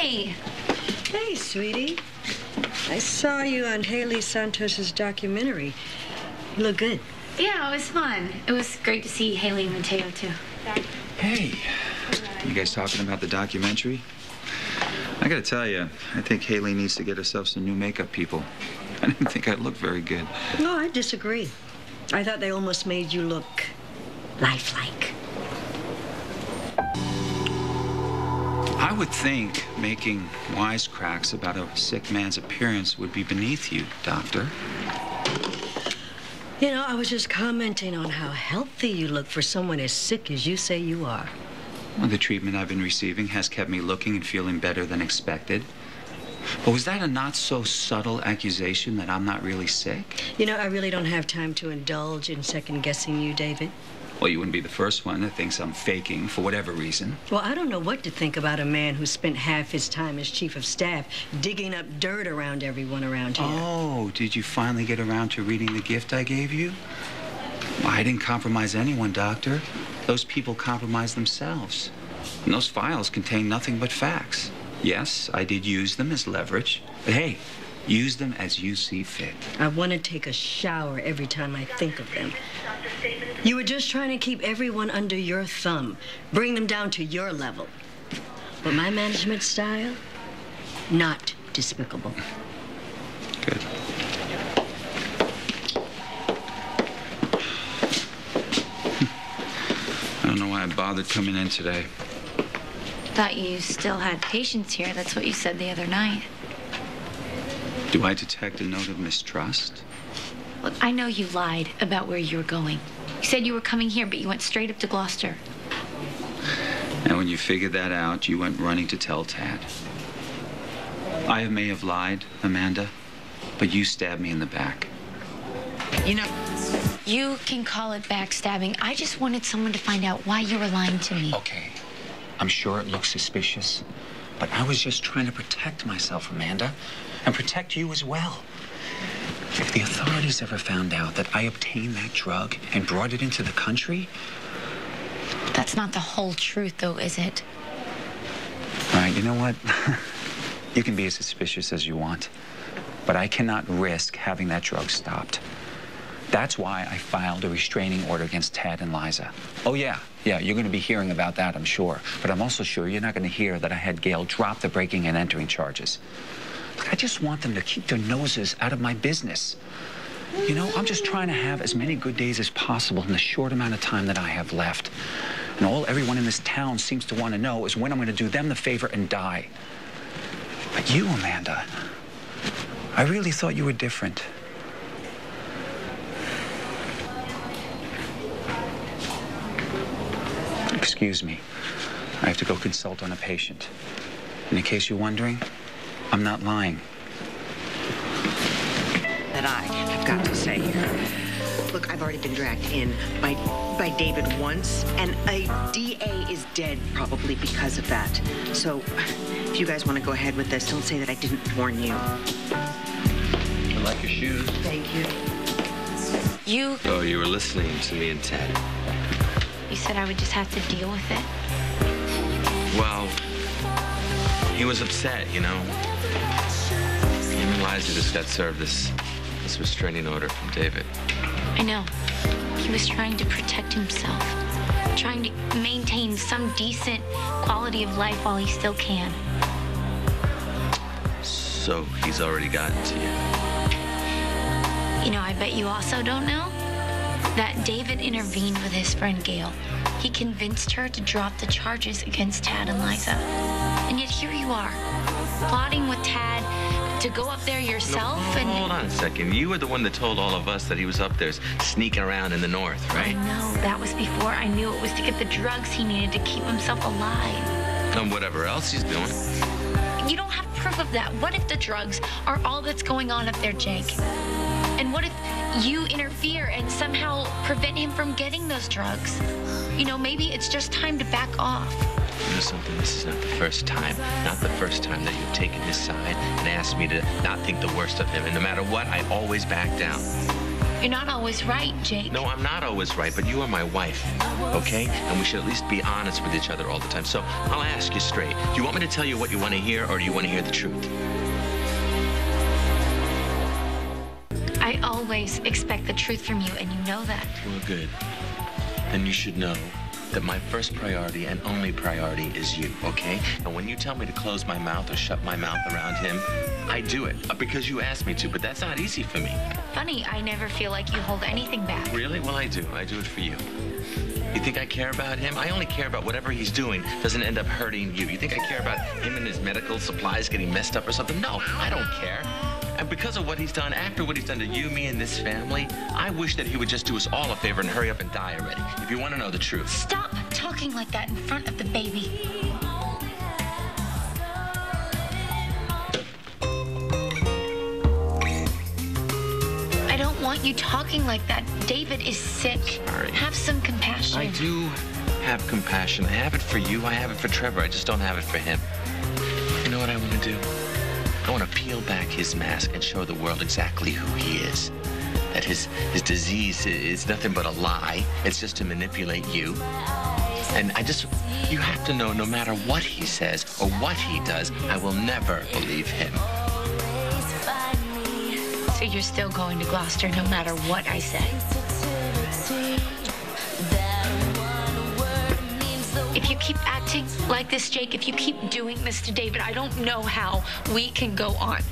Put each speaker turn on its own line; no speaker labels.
Hey.
Hey, sweetie. I saw you on Haley Santos's documentary. You look good.
Yeah, it was fun. It was great to see Haley and Mateo, too.
Hey, you guys talking about the documentary? I gotta tell you, I think Haley needs to get herself some new makeup people. I didn't think I'd look very good.
No, I disagree. I thought they almost made you look lifelike.
I would think making wisecracks about a sick man's appearance would be beneath you, Doctor.
You know, I was just commenting on how healthy you look for someone as sick as you say you are.
Well, the treatment I've been receiving has kept me looking and feeling better than expected. But was that a not-so-subtle accusation that I'm not really sick?
You know, I really don't have time to indulge in second-guessing you, David.
Well, you wouldn't be the first one that thinks I'm faking for whatever reason.
Well, I don't know what to think about a man who spent half his time as chief of staff digging up dirt around everyone around here.
Oh, did you finally get around to reading the gift I gave you? Well, I didn't compromise anyone, Doctor. Those people compromised themselves. And those files contain nothing but facts. Yes, I did use them as leverage, but hey, use them as you see fit.
I want to take a shower every time I think of them. You were just trying to keep everyone under your thumb, bring them down to your level. But my management style, not despicable.
Good. I don't know why I bothered coming in today.
Thought you still had patients here. That's what you said the other night.
Do I detect a note of mistrust?
Look, I know you lied about where you were going. You said you were coming here, but you went straight up to Gloucester.
And when you figured that out, you went running to tell Tad. I may have lied, Amanda, but you stabbed me in the back.
You know, you can call it backstabbing. I just wanted someone to find out why you were lying to me.
Okay. I'm sure it looks suspicious, but I was just trying to protect myself, Amanda, and protect you as well. If the authorities ever found out that I obtained that drug and brought it into the country...
That's not the whole truth, though, is it?
All right, you know what? You can be as suspicious as you want, but I cannot risk having that drug stopped. That's why I filed a restraining order against Tad and Liza. Oh, yeah, you're going to be hearing about that, I'm sure. But I'm also sure you're not going to hear that I had Gail drop the breaking and entering charges. Look, I just want them to keep their noses out of my business. You know, I'm just trying to have as many good days as possible in the short amount of time that I have left. And all everyone in this town seems to want to know is when I'm going to do them the favor and die. But you, Amanda, I really thought you were different. Excuse me. I have to go consult on a patient. And in case you're wondering, I'm not lying.
That I have got to say here. Look, I've already been dragged in by David once, and a DA is dead probably because of that. So, if you guys want to go ahead with this, don't say that I didn't warn you.
I like your shoes.
Thank you.
You...
Oh, you were listening to me and Ted.
You said I would just have to deal with it?
Well, he was upset, you know. Him and Liza just got served this restraining order from David.
I know. He was trying to protect himself, trying to maintain some decent quality of life while he still can.
So he's already gotten to you.
You know, I bet you also don't know that David intervened with his friend Gail. He convinced her to drop the charges against Tad and Liza. And yet here you are, plotting with Tad to go up there yourself and...
Hold on a second. You were the one that told all of us that he was up there sneaking around in the north, right?
No, that was before I knew it was to get the drugs he needed to keep himself alive.
And whatever else he's doing.
You don't have proof of that. What if the drugs are all that's going on up there, Jake? And what if you interfere and somehow prevent him from getting those drugs? You know, maybe it's just time to back off.
You know something? This is not the first time that you've taken his side and asked me to not think the worst of him. And no matter what, I always back down.
You're not always right, Jake.
No, I'm not always right, but you are my wife, okay? And we should at least be honest with each other all the time. So I'll ask you straight. Do you want me to tell you what you want to hear, or do you want to hear the truth?
I always expect the truth from you, and you know that.
Well, good. Then you should know that my first priority and only priority is you, okay? And when you tell me to close my mouth or shut my mouth around him, I do it because you asked me to, but that's not easy for me.
Funny, I never feel like you hold anything back.
Really? Well, I do. I do it for you. You think I care about him? I only care about whatever he's doing doesn't end up hurting you. You think I care about him and his medical supplies getting messed up or something? No, I don't care. And because of what he's done, after what he's done to you, me, and this family, I wish that he would just do us all a favor and hurry up and die already, if you want to know the truth.
Stop talking like that in front of the baby. I don't want you talking like that. David is sick.
Sorry.
Have some compassion.
I do have compassion. I have it for you. I have it for Trevor. I just don't have it for him. You know what I want to do? I want to peel back his mask and show the world exactly who he is. That his disease is nothing but a lie. It's just to manipulate you. And you have to know, no matter what he says or what he does, I will never believe him.
So you're still going to Gloucester no matter what I say? If you keep acting like this, Jake, if you keep doing this to David, I don't know how we can go on.